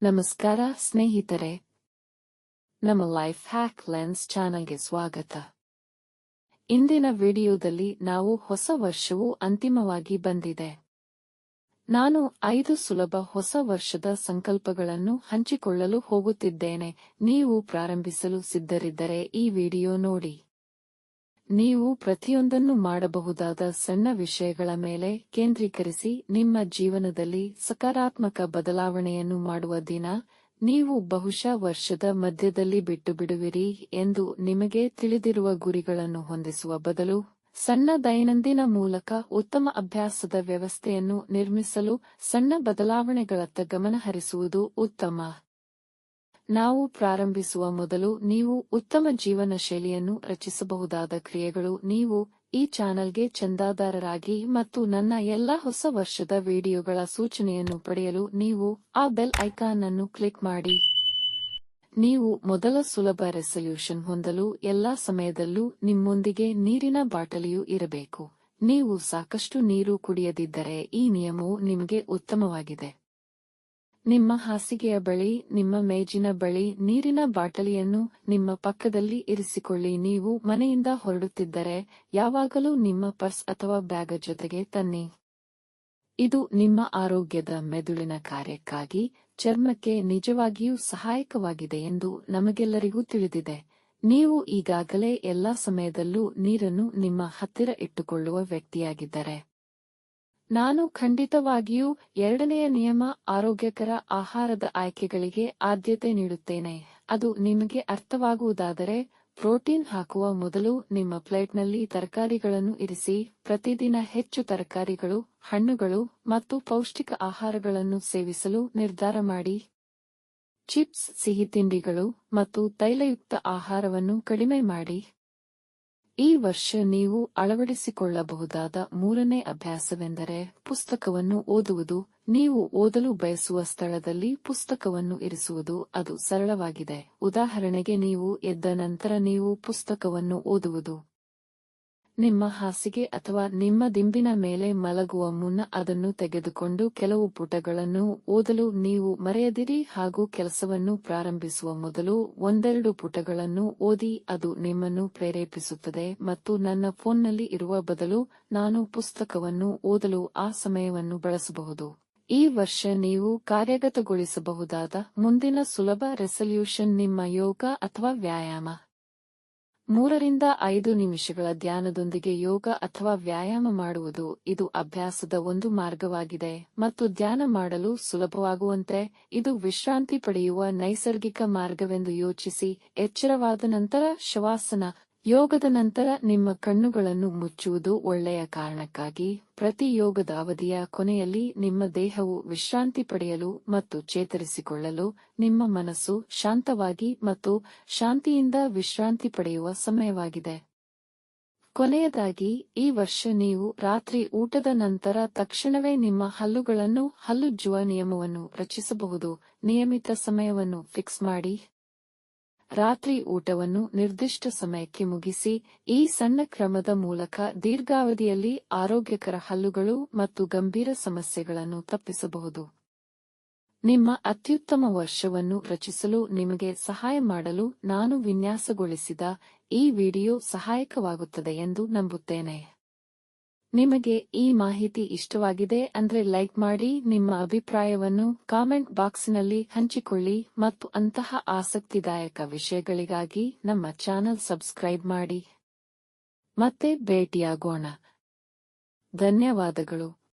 ನಮಸ್ಕಾರ ಸ್ನೇಹಿತರೆ, ನಮ್ಮ ಲೈಫ್ ಹ್ಯಾಕ್ ಲೆನ್ಸ್ ಚಾನೆಲ್ಗೆ ಸ್ವಾಗತ. ಇಂದಿನ ವಿಡಿಯೋದಲ್ಲಿ ನಾವು ಹೊಸ ವರ್ಷವು ಅಂತಿಮವಾಗಿ ಬಂದಿದೆ. ನಾನು 5 ಸುಲಭ ಹೊಸ ವರ್ಷದ ಸಂಕಲ್ಪಗಳನ್ನು ಹಂಚಿಕೊಳ್ಳಲು ಹೋಗುತ್ತಿದ್ದೇನೆ. ನೀವು ಪ್ರಾರಂಭಿಸಲು ಸಿದ್ಧರಿದ್ದರೆ ಈ ವಿಡಿಯೋ ನೋಡಿ. ನೀವು ಪ್ರತಿಯೊಂದನ್ನು ಮಾಡಬಹುದಾದ ಸಣ್ಣ ವಿಷಯಗಳ ಮೇಲೆ ಕೇಂದ್ರೀಕರಿಸಿ ನಿಮ್ಮ ಜೀವನದಲ್ಲಿ ಸಕಾರಾತ್ಮಕ ಬದಲಾವಣೆಯನ್ನು ಮಾಡುವ ದಿನ. ನೀವು ಬಹುಶಃ ವರ್ಷದ ಮಧ್ಯದಲ್ಲಿ ಬಿಟ್ಟುಬಿಡುವಿರಿ ಎಂದು ನಿಮಗೆ ತಿಳಿದಿರುವ ಗುರಿಗಳನ್ನು ಹೊಂದಿಸುವ ಬದಲು ಸಣ್ಣ ದೈನಂದಿನ ಮೂಲಕ ಉತ್ತಮ ಅಭ್ಯಾಸದ ವ್ಯವಸ್ಥೆಯನ್ನು ನಿರ್ಮಿಸಲು ಸಣ್ಣ ಬದಲಾವಣೆಗಳತ್ತ ಗಮನ ಹರಿಸುವುದು ಉತ್ತಮ. ನಾವು ಪ್ರಾರಂಭಿಸುವ ಮೊದಲು ನೀವು ಉತ್ತಮ ಜೀವನ ಶೈಲಿಯನ್ನು ರಚಿಸಬಹುದಾದ ಕ್ರಿಯೆಗಳು. ನೀವು ಈ ಚಾನೆಲ್ಗೆ ಚಂದಾದಾರರಾಗಿ ಮತ್ತು ನನ್ನ ಎಲ್ಲಾ ಹೊಸ ವರ್ಷದ ವಿಡಿಯೋಗಳ ಸೂಚನೆಯನ್ನು ಪಡೆಯಲು ನೀವು ಆ ಬೆಲ್ ಐಕಾನ್ ಅನ್ನು ಕ್ಲಿಕ್ ಮಾಡಿ. ನೀವು ಮೊದಲ ಸುಲಭ ರೆಸಲ್ಯೂಷನ್ ಹೊಂದಲು ಎಲ್ಲಾ ಸಮಯದಲ್ಲೂ ನಿಮ್ಮೊಂದಿಗೆ ನೀರಿನ ಬಾಟಲಿಯೂ ಇರಬೇಕು. ನೀವು ಸಾಕಷ್ಟು ನೀರು ಕುಡಿಯದಿದ್ದರೆ ಈ ನಿಯಮವು ನಿಮಗೆ ಉತ್ತಮವಾಗಿದೆ. ನಿಮ್ಮ ಹಾಸಿಗೆಯ ಬಳಿ, ನಿಮ್ಮ ಮೇಜಿನ ಬಳಿ ನೀರಿನ ಬಾಟಲಿಯನ್ನು ನಿಮ್ಮ ಪಕ್ಕದಲ್ಲಿ ಇರಿಸಿಕೊಳ್ಳಿ. ನೀವು ಮನೆಯಿಂದ ಹೊರಡುತ್ತಿದ್ದರೆ ಯಾವಾಗಲೂ ನಿಮ್ಮ ಪರ್ಸ್ ಅಥವಾ ಬ್ಯಾಗ್ ಜೊತೆಗೆ ತನ್ನಿ. ಇದು ನಿಮ್ಮ ಆರೋಗ್ಯದ ಮೆದುಳಿನ ಕಾರ್ಯಕ್ಕಾಗಿ ಚರ್ಮಕ್ಕೆ ನಿಜವಾಗಿಯೂ ಸಹಾಯಕವಾಗಿದೆ ಎಂದು ನಮಗೆಲ್ಲರಿಗೂ ತಿಳಿದಿದೆ. ನೀವು ಈಗಾಗಲೇ ಎಲ್ಲಾ ಸಮಯದಲ್ಲೂ ನೀರನ್ನು ನಿಮ್ಮ ಹತ್ತಿರ ಇಟ್ಟುಕೊಳ್ಳುವ ವ್ಯಕ್ತಿಯಾಗಿದ್ದರೆ, ನಾನು ಖಂಡಿತವಾಗಿಯೂ ಎರಡನೆಯ ನಿಯಮ, ಆರೋಗ್ಯಕರ ಆಹಾರದ ಆಯ್ಕೆಗಳಿಗೆ ಆದ್ಯತೆ ನೀಡುತ್ತೇನೆ. ಅದು ನಿಮಗೆ ಅರ್ಥವಾಗುವುದಾದರೆ, ಪ್ರೋಟೀನ್ ಹಾಕುವ ಮೊದಲು ನಿಮ್ಮ ಪ್ಲೇಟ್ನಲ್ಲಿ ತರಕಾರಿಗಳನ್ನು ಇರಿಸಿ. ಪ್ರತಿದಿನ ಹೆಚ್ಚು ತರಕಾರಿಗಳು, ಹಣ್ಣುಗಳು ಮತ್ತು ಪೌಷ್ಟಿಕ ಆಹಾರಗಳನ್ನು ಸೇವಿಸಲು ನಿರ್ಧಾರ ಮಾಡಿ. ಚಿಪ್ಸ್, ಸಿಹಿತಿಂಡಿಗಳು ಮತ್ತು ತೈಲಯುಕ್ತ ಆಹಾರವನ್ನು ಕಡಿಮೆ ಮಾಡಿ. ಈ ವರ್ಷ ನೀವು ಅಳವಡಿಸಿಕೊಳ್ಳಬಹುದಾದ ಮೂರನೇ ಅಭ್ಯಾಸವೆಂದರೆ ಪುಸ್ತಕವನ್ನು ಓದುವುದು. ನೀವು ಓದಲು ಬಯಸುವ ಸ್ಥಳದಲ್ಲಿ ಪುಸ್ತಕವನ್ನು ಇರಿಸುವುದು. ಅದು ಸರಳವಾಗಿದೆ. ಉದಾಹರಣೆಗೆ, ನೀವು ಎದ್ದ ನಂತರ ನೀವು ಪುಸ್ತಕವನ್ನು ಓದುವುದು. ನಿಮ್ಮ ಹಾಸಿಗೆ ಅಥವಾ ನಿಮ್ಮ ದಿಂಬಿನ ಮೇಲೆ ಮಲಗುವ ಮುನ್ನ ಅದನ್ನು ತೆಗೆದುಕೊಂಡು ಕೆಲವು ಪುಟಗಳನ್ನು ಓದಲು ನೀವು ಮರೆಯದಿರಿ. ಹಾಗೂ ಕೆಲಸವನ್ನು ಪ್ರಾರಂಭಿಸುವ ಮೊದಲು ಒಂದೆರಡು ಪುಟಗಳನ್ನು ಓದಿ. ಅದು ನಿಮ್ಮನ್ನು ಪ್ರೇರೇಪಿಸುತ್ತದೆ. ಮತ್ತು ನನ್ನ ಫೋನ್ನಲ್ಲಿ ಇರುವ ಬದಲು ನಾನು ಪುಸ್ತಕವನ್ನು ಓದಲು ಆ ಸಮಯವನ್ನು ಬಳಸಬಹುದು. ಈ ವರ್ಷ ನೀವು ಕಾರ್ಯಗತಗೊಳಿಸಬಹುದಾದ ಮುಂದಿನ ಸುಲಭ ರೆಸಲ್ಯೂಷನ್ ನಿಮ್ಮ ಯೋಗ ಅಥವಾ ವ್ಯಾಯಾಮ. 3 ರಿಂದ 5 ನಿಮಿಷಗಳ ಧ್ಯಾನದೊಂದಿಗೆ ಯೋಗ ಅಥವಾ ವ್ಯಾಯಾಮ ಮಾಡುವುದು. ಇದು ಅಭ್ಯಾಸದ ಒಂದು ಮಾರ್ಗವಾಗಿದೆ ಮತ್ತು ಧ್ಯಾನ ಮಾಡಲು ಸುಲಭವಾಗುವಂತೆ ಇದು ವಿಶ್ರಾಂತಿ ಪಡೆಯುವ ನೈಸರ್ಗಿಕ ಮಾರ್ಗವೆಂದು ಯೋಚಿಸಿ. ಎಚ್ಚರವಾದ ನಂತರ ಶವಾಸನ. ಯೋಗದ ನಂತರ ನಿಮ್ಮ ಕಣ್ಣುಗಳನ್ನು ಮುಚ್ಚುವುದು ಒಳ್ಳೆಯ ಕಾರಣಕ್ಕಾಗಿ. ಪ್ರತಿ ಯೋಗದ ಅವಧಿಯ ಕೊನೆಯಲ್ಲಿ ನಿಮ್ಮ ದೇಹವು ವಿಶ್ರಾಂತಿ ಪಡೆಯಲು ಮತ್ತು ಚೇತರಿಸಿಕೊಳ್ಳಲು, ನಿಮ್ಮ ಮನಸ್ಸು ಶಾಂತವಾಗಿ ಮತ್ತು ಶಾಂತಿಯಿಂದ ವಿಶ್ರಾಂತಿ ಪಡೆಯುವ ಸಮಯವಾಗಿದೆ. ಕೊನೆಯದಾಗಿ, ಈ ವರ್ಷ ನೀವು ರಾತ್ರಿ ಊಟದ ನಂತರ ತಕ್ಷಣವೇ ನಿಮ್ಮ ಹಲ್ಲುಗಳನ್ನು ಹಲ್ಲುಜ್ಜುವ ನಿಯಮವನ್ನು ರಚಿಸಬಹುದು. ನಿಯಮಿತ ಸಮಯವನ್ನು ಫಿಕ್ಸ್ ಮಾಡಿ. ರಾತ್ರಿ ಊಟವನ್ನು ನಿರ್ದಿಷ್ಟ ಸಮಯಕ್ಕೆ ಮುಗಿಸಿ. ಈ ಸಣ್ಣ ಕ್ರಮದ ಮೂಲಕ ದೀರ್ಘಾವಧಿಯಲ್ಲಿ ಆರೋಗ್ಯಕರ ಹಲ್ಲುಗಳು ಮತ್ತು ಗಂಭೀರ ಸಮಸ್ಯೆಗಳನ್ನು ತಪ್ಪಿಸಬಹುದು. ನಿಮ್ಮ ಅತ್ಯುತ್ತಮ ವರ್ಷವನ್ನು ರಚಿಸಲು ನಿಮಗೆ ಸಹಾಯ ಮಾಡಲು ನಾನು ವಿನ್ಯಾಸಗೊಳಿಸಿದ ಈ ವಿಡಿಯೋ ಸಹಾಯಕವಾಗುತ್ತದೆ ಎಂದು ನಂಬುತ್ತೇನೆ. ನಿಮಗೆ ಈ ಮಾಹಿತಿ ಇಷ್ಟವಾಗಿದೆ ಅಂದ್ರೆ ಲೈಕ್ ಮಾಡಿ. ನಿಮ್ಮ ಅಭಿಪ್ರಾಯವನ್ನು ಕಾಮೆಂಟ್ ಬಾಕ್ಸಿನಲ್ಲಿ ಹಂಚಿಕೊಳ್ಳಿ ಮತ್ತು ಅಂತಹ ಆಸಕ್ತಿದಾಯಕ ವಿಷಯಗಳಿಗಾಗಿ ನಮ್ಮ ಚಾನೆಲ್ ಸಬ್ಸ್ಕ್ರೈಬ್ ಮಾಡಿ. ಮತ್ತೆ ಭೇಟಿಯಾಗೋಣ. ಧನ್ಯವಾದಗಳು.